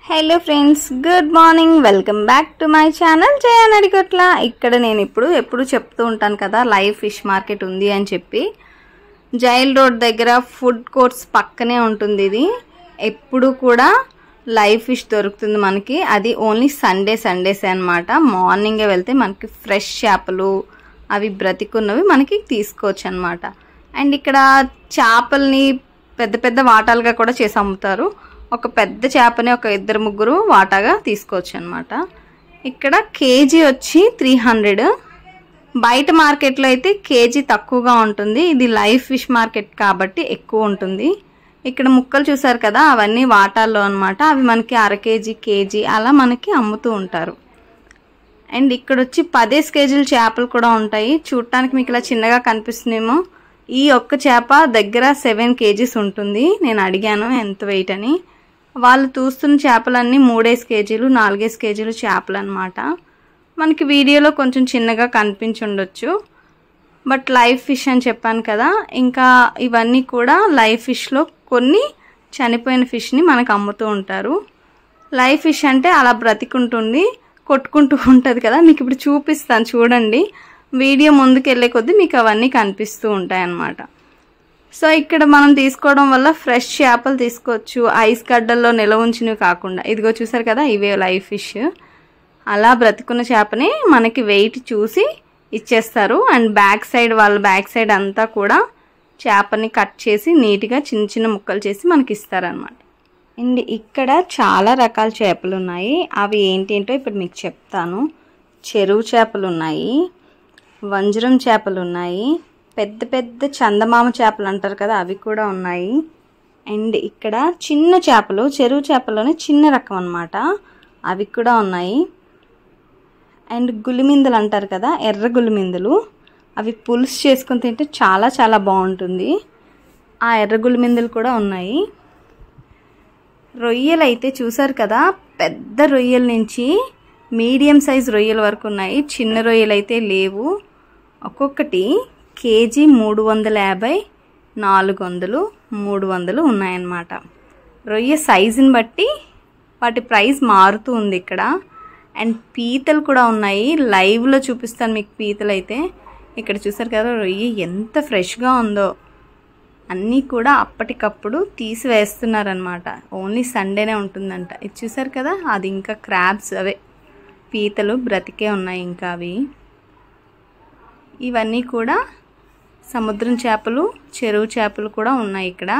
Hello friends, good morning. Welcome back to my channel Jaya Nadigotla. ఇక్కడ నేను ఎప్పుడు చెప్తూ ఉంటాను కదా, లైవ్ ఫిష్ మార్కెట్ ఉంది అని చెప్పి. జైల్ రోడ్ దగ్గర ఫుడ్ కోర్ట్స్ పక్కనే ఉంటుంది ఇది. ఎప్పుడు కూడా లైవ్ ఫిష్ దొరుకుతుంది మనకి. అది ఓన్లీ సండేస్ అన్నమాట. మార్నింగే వెళ్తే మనకి ఫ్రెష్ చేపలు అవి బ్రతికున్నవి మనకి తీసుకోవచ్చు అన్నమాట. అండ్ ఇక్కడ చేపల్ని పెద్ద పెద్ద వాటాలుగా కూడా చేసి అమ్ముతారు. ఒక పెద్ద చేపని ఒక ఇద్దరు ముగ్గురు వాటాగా తీసుకోవచ్చు అన్నమాట. ఇక్కడ కేజీ వచ్చి 300. బయట మార్కెట్లో అయితే కేజీ తక్కువగా ఉంటుంది. ఇది లైవ్ ఫిష్ మార్కెట్ కాబట్టి ఎక్కువ ఉంటుంది. ఇక్కడ ముక్కలు చూసారు కదా, అవన్నీ వాటాల్లో అన్నమాట. అవి మనకి అర కేజీ, కేజీ అలా మనకి అమ్ముతూ ఉంటారు. అండ్ ఇక్కడ వచ్చి 10 కేజీల చేపలు కూడా ఉంటాయి. చూడటానికి మీకు ఇలా చిన్నగా కనిపిస్తుందేమో. ఈ ఒక్క చేప దగ్గర 7 కేజీస్ ఉంటుంది. నేను అడిగాను ఎంత వెయిట్ అని. వాళ్ళు చూస్తున్న చేపలన్నీ 3 కేజీలు 4 కేజీలు చేపలు అన్నమాట. మనకి వీడియోలో కొంచెం చిన్నగా కనిపించి ఉండొచ్చు, బట్ లైవ్ ఫిష్ అని చెప్పాను కదా. ఇంకా ఇవన్నీ కూడా లైవ్ ఫిష్లో కొన్ని చనిపోయిన ఫిష్ని మనకు అమ్ముతూ ఉంటారు. లైవ్ ఫిష్ అంటే అలా బ్రతికుంటుంది, కొట్టుకుంటూ ఉంటుంది కదా. మీకు ఇప్పుడు చూపిస్తాను చూడండి. వీడియో ముందుకు వెళ్ళే కొద్దీ మీకు అవన్నీ కనిపిస్తూ ఉంటాయి అన్నమాట. సో ఇక్కడ మనం తీసుకోవడం వల్ల ఫ్రెష్ చేపలు తీసుకోవచ్చు, ఐస్ గడ్డల్లో నిల్వ ఉంచినవి కాకుండా. ఇదిగో చూసారు కదా, ఇవే లైవ్ ఫిష్. అలా బ్రతికున్న చేపని మనకి వెయిట్ చూసి ఇచ్చేస్తారు. అండ్ వాళ్ళ బ్యాక్ సైడ్ అంతా కూడా చేపని కట్ చేసి నీట్గా చిన్న చిన్న ముక్కలు చేసి మనకి ఇస్తారనమాట. అండ్ ఇక్కడ చాలా రకాల చేపలు ఉన్నాయి. అవి ఏంటేంటో ఇప్పుడు మీకు చెప్తాను. చెరువు చేపలు ఉన్నాయి, వంజరం చేపలు ఉన్నాయి, పెద్ద పెద్ద చందమామ చేపలు అంటారు కదా, అవి కూడా ఉన్నాయి. అండ్ ఇక్కడ చిన్న చేపలు, చెరువు చేపలోనే చిన్న రకం అన్నమాట, అవి కూడా ఉన్నాయి. అండ్ గులిమిందలు అంటారు కదా, ఎర్ర గులిమిందలు, అవి పులుసు చేసుకొని తింటే చాలా చాలా బాగుంటుంది. ఆ ఎర్ర గులిమిందలు కూడా ఉన్నాయి. రొయ్యలు అయితే చూసారు కదా, పెద్ద రొయ్యల నుంచి మీడియం సైజ్ రొయ్యల వరకు ఉన్నాయి. చిన్న రొయ్యలు అయితే లేవు. ఒక్కొక్కటి కేజీ 350, 400, 300 ఉన్నాయన్నమాట. రొయ్య సైజుని బట్టి వాటి ప్రైస్ మారుతూ ఉంది ఇక్కడ. అండ్ పీతలు కూడా ఉన్నాయి. లైవ్లో చూపిస్తాను మీకు పీతలు అయితే. ఇక్కడ చూసారు కదా, రొయ్య ఎంత ఫ్రెష్గా ఉందో. అన్నీ కూడా అప్పటికప్పుడు తీసి వేస్తున్నారనమాట. ఓన్లీ సండేనే ఉంటుందంట. ఇది చూసారు కదా, అది ఇంకా క్రాబ్స్, అవే పీతలు బ్రతికే ఉన్నాయి ఇంకా అవి. ఇవన్నీ కూడా సముద్రం చేపలు, చెరువు చేపలు కూడా ఉన్నాయి ఇక్కడ.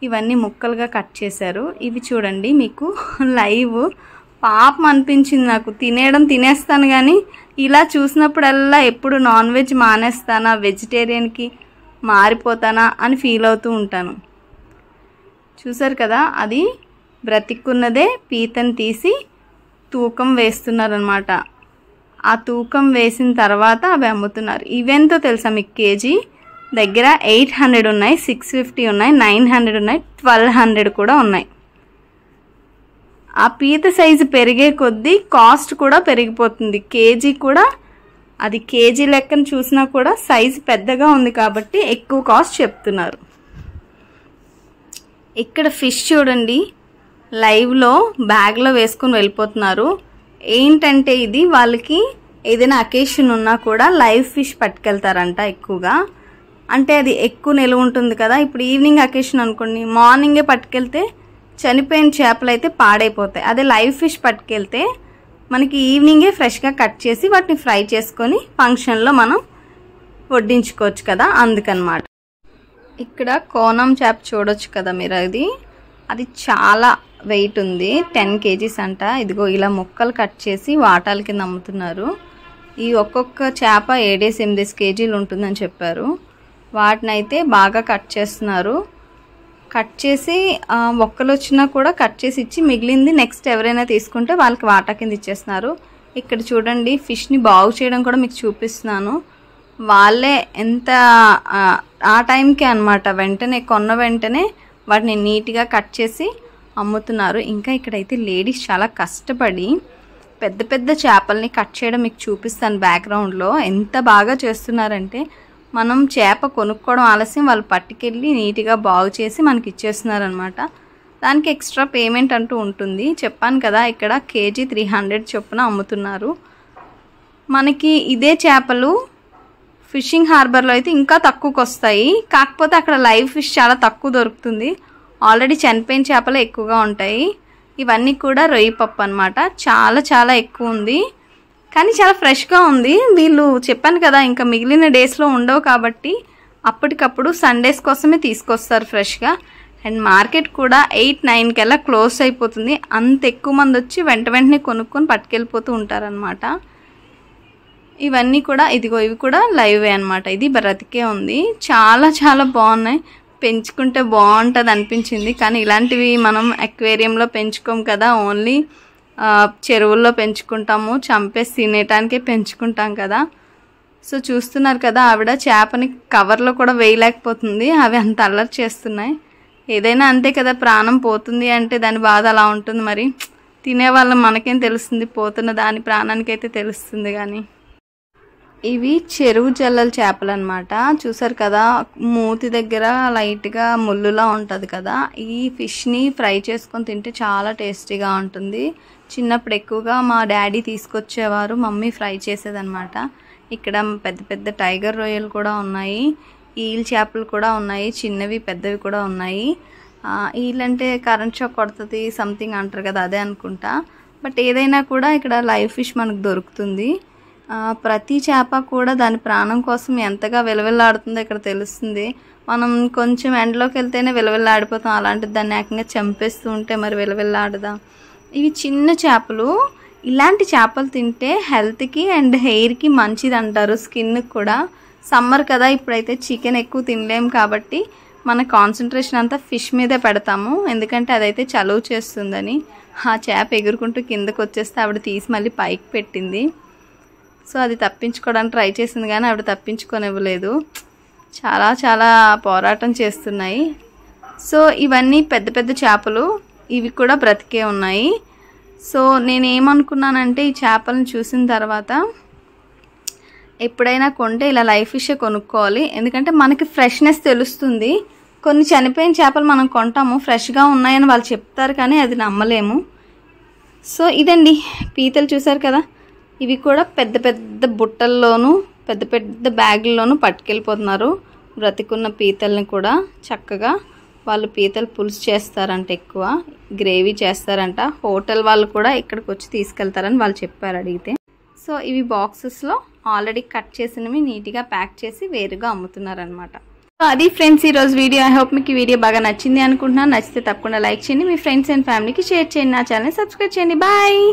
ఇవన్నీ ముక్కలుగా కట్ చేశారు. ఇవి చూడండి, మీకు లైవ్ పాపం అనిపించింది నాకు. తినేస్తాను కానీ ఇలా చూసినప్పుడల్లా ఎప్పుడు నాన్ వెజ్ మానేస్తానా, వెజిటేరియన్కి మారిపోతానా అని ఫీల్ అవుతూ ఉంటాను. చూసారు కదా, అది బ్రతికున్నదే పీతను తీసి తూకం వేస్తున్నారనమాట. ఆ తూకం వేసిన తర్వాత అవి అమ్ముతున్నారు. ఇవెంతో తెలుసా మీకు? కేజీ దగ్గర 800 ఉన్నాయి, 650 ఉన్నాయి, 900 ఉన్నాయి, 1200 కూడా ఉన్నాయి. ఆ పీత సైజు పెరిగే కొద్దీ కాస్ట్ కూడా పెరిగిపోతుంది. కేజీ కూడా అది కేజీ లెక్కన చూసినా కూడా సైజు పెద్దగా ఉంది కాబట్టి ఎక్కువ కాస్ట్ చెప్తున్నారు. ఇక్కడ ఫిష్ చూడండి, లైవ్లో బ్యాగ్లో వేసుకొని వెళ్ళిపోతున్నారు. ఏంటంటే ఇది వాళ్ళకి ఏదైనా అకేషన్ ఉన్నా కూడా లైవ్ ఫిష్ పట్టుకెళ్తారంట ఎక్కువగా. అంటే అది ఎక్కువ నిలువ ఉంటుంది కదా. ఇప్పుడు ఈవినింగ్ అకేషన్ అనుకోండి, మార్నింగే పట్టుకెళ్తే చనిపోయిన చేపలు అయితే పాడైపోతాయి. అదే లైవ్ ఫిష్ పట్టుకెళ్తే మనకి ఈవినింగే ఫ్రెష్గా కట్ చేసి వాటిని ఫ్రై చేసుకొని ఫంక్షన్లో మనం వడ్డించుకోవచ్చు కదా, అందుకనమాట. ఇక్కడ కోనం చేప చూడొచ్చు కదా మీరు. అది చాలా వెయిట్ ఉంది, 10 కేజీస్ అంట. ఇదిగో ఇలా ముక్కలు కట్ చేసి వాటాల కింద అమ్ముతున్నారు. ఈ ఒక్కొక్క చేప 7-8 కేజీలు ఉంటుందని చెప్పారు. వాటిని అయితే బాగా కట్ చేస్తున్నారు. కట్ చేసి ఒక్కలు వచ్చినా కూడా కట్ చేసి ఇచ్చి మిగిలింది నెక్స్ట్ ఎవరైనా తీసుకుంటే వాళ్ళకి వాటా కింద ఇచ్చేస్తున్నారు. ఇక్కడ చూడండి, ఫిష్ని బాగు చేయడం కూడా మీకు చూపిస్తున్నాను. వాళ్ళే ఎంత ఆ టైంకే అనమాట, వెంటనే కొన్న వెంటనే వాటిని నీట్గా కట్ చేసి అమ్ముతున్నారు. ఇంకా ఇక్కడైతే లేడీస్ చాలా కష్టపడి పెద్ద పెద్ద చేపల్ని కట్ చేయడం మీకు చూపిస్తాను. బ్యాక్గ్రౌండ్లో ఎంత బాగా చేస్తున్నారంటే, మనం చేప కొనుక్కోవడం ఆలస్యం, వాళ్ళు పట్టుకెళ్ళి నీట్గా బాగు చేసి మనకి ఇచ్చేస్తున్నారు అనమాట. దానికి ఎక్స్ట్రా పేమెంట్ అంటూ ఉంటుంది. చెప్పాను కదా ఇక్కడ కేజీ 300 చొప్పున అమ్ముతున్నారు. మనకి ఇదే చేపలు ఫిషింగ్ హార్బర్లో అయితే ఇంకా తక్కువకి వస్తాయి. కాకపోతే అక్కడ లైవ్ ఫిష్ చాలా తక్కువ దొరుకుతుంది. ఆల్రెడీ చనిపోయిన చేపలు ఎక్కువగా ఉంటాయి. ఇవన్నీ కూడా రొయ్యి పప్పు అనమాట. చాలా చాలా ఎక్కువ ఉంది, కానీ చాలా ఫ్రెష్గా ఉంది. వీళ్ళు చెప్పాను కదా ఇంకా మిగిలిన డేస్లో ఉండవు కాబట్టి అప్పటికప్పుడు సండేస్ కోసమే తీసుకొస్తారు ఫ్రెష్గా. అండ్ మార్కెట్ కూడా 8-9 కల్లా క్లోజ్ అయిపోతుంది. అంత ఎక్కువ మంది వచ్చి వెంటనే కొనుక్కొని పట్టుకెళ్ళిపోతూ ఉంటారనమాట. ఇవన్నీ కూడా ఇదిగో ఇవి కూడా లైవే అనమాట. ఇది బ్రతికే ఉంది. చాలా చాలా బాగున్నాయి. పెంచుకుంటే బాగుంటుంది అనిపించింది, కానీ ఇలాంటివి మనం అక్వేరియంలో పెంచుకోం కదా, ఓన్లీ చెరువుల్లో పెంచుకుంటాము, చంపేసి తినేటానికే పెంచుకుంటాం కదా. సో చూస్తున్నారు కదా, ఆవిడ చేపని కవర్లో కూడా వేయలేకపోతుంది. అవి అంత అల్లరి చేస్తున్నాయి. ఏదైనా అంతే కదా, ప్రాణం పోతుంది అంటే దాని బాధ అలా ఉంటుంది. మరి తినేవాళ్ళం మనకేం తెలుస్తుంది, పోతున్న దాని ప్రాణానికైతే తెలుస్తుంది. కానీ ఇవి చెరువు జల్లల చేపలు అనమాట. చూసారు కదా, మూతి దగ్గర లైట్గా ముళ్ళులా ఉంటుంది కదా. ఈ ఫిష్ని ఫ్రై చేసుకొని తింటే చాలా టేస్టీగా ఉంటుంది. చిన్నప్పుడు ఎక్కువగా మా డాడీ తీసుకొచ్చేవారు, మమ్మీ ఫ్రై చేసేదనమాట. ఇక్కడ పెద్ద పెద్ద టైగర్ రొయ్యలు కూడా ఉన్నాయి, ఈల్ చేపలు కూడా ఉన్నాయి, చిన్నవి పెద్దవి కూడా ఉన్నాయి. ఈల్ అంటే కరెంట్ షాక్ కొడుతుంది సంథింగ్ అంటారు కదా, అదే అనుకుంటా. బట్ ఏదైనా కూడా ఇక్కడ లైవ్ ఫిష్ మనకు దొరుకుతుంది. ప్రతి చేప కూడా దాని ప్రాణం కోసం ఎంతగా విలవిల్లాడుతుందో ఇక్కడ తెలుస్తుంది. మనం కొంచెం ఎండలోకి వెళ్తేనే విలవిల్లాడిపోతాం, అలాంటిది దాన్ని ఏకంగా చంపేస్తూ ఉంటే మరి విలవిల్లాడదా. ఇవి చిన్న చేపలు. ఇలాంటి చేపలు తింటే హెల్త్కి అండ్ హెయిర్కి మంచిది అంటారు, స్కిన్కి కూడా. సమ్మర్ కదా, ఇప్పుడైతే చికెన్ ఎక్కువ తినలేము కాబట్టి మన కాన్సన్ట్రేషన్ అంతా ఫిష్ మీదే పెడతాము, ఎందుకంటే అదైతే చలువ చేస్తుందని. ఆ చేప ఎగురుకుంటూ కిందకు వచ్చేస్తే ఆవిడ తీసి మళ్ళీ పైకి పెట్టింది. సో అది తప్పించుకోవడానికి ట్రై చేసింది, కానీ ఆవిడ తప్పించుకొనివ్వలేదు. చాలా చాలా పోరాటం చేస్తున్నాయి. సో ఇవన్నీ పెద్ద పెద్ద చేపలు, ఇవి కూడా బ్రతికే ఉన్నాయి. సో నేనేమనుకున్నానంటే ఈ చేపలను చూసిన తర్వాత ఎప్పుడైనా కొంటే ఇలా లైవ్ ఫిషే కొనుక్కోవాలి, ఎందుకంటే మనకి ఫ్రెష్నెస్ తెలుస్తుంది. కొన్ని చనిపోయిన చేపలు మనం కొంటాము, ఫ్రెష్గా ఉన్నాయని వాళ్ళు చెప్తారు, కానీ అది నమ్మలేము. సో ఇదండి పీతలు, చూసారు కదా. ఇవి కూడా పెద్ద పెద్ద బుట్టల్లోనూ పెద్ద పెద్ద బ్యాగుల్లోనూ పట్టుకెళ్ళిపోతున్నారు. బ్రతికున్న పీతల్ని కూడా చక్కగా వాళ్ళు పీతలు పులుసు చేస్తారంట, ఎక్కువ గ్రేవీ చేస్తారంట. హోటల్ వాళ్ళు కూడా ఇక్కడికి వచ్చి తీసుకెళ్తారని వాళ్ళు చెప్పారు అడిగితే. సో ఇవి బాక్సెస్లో ఆల్రెడీ కట్ చేసినవి నీట్గా ప్యాక్ చేసి వేరుగా అమ్ముతున్నారనమాట. సో అది ఫ్రెండ్స్ ఈరోజు వీడియో. ఐ హోప్ మీకు ఈ వీడియో బాగా నచ్చింది అనుకుంటున్నాను. నచ్చితే తప్పకుండా లైక్ చేయండి, మీ ఫ్రెండ్స్ అండ్ ఫ్యామిలీకి షేర్ చేయండి, నా ఛానల్ని సబ్స్క్రైబ్ చేయండి. బాయ్.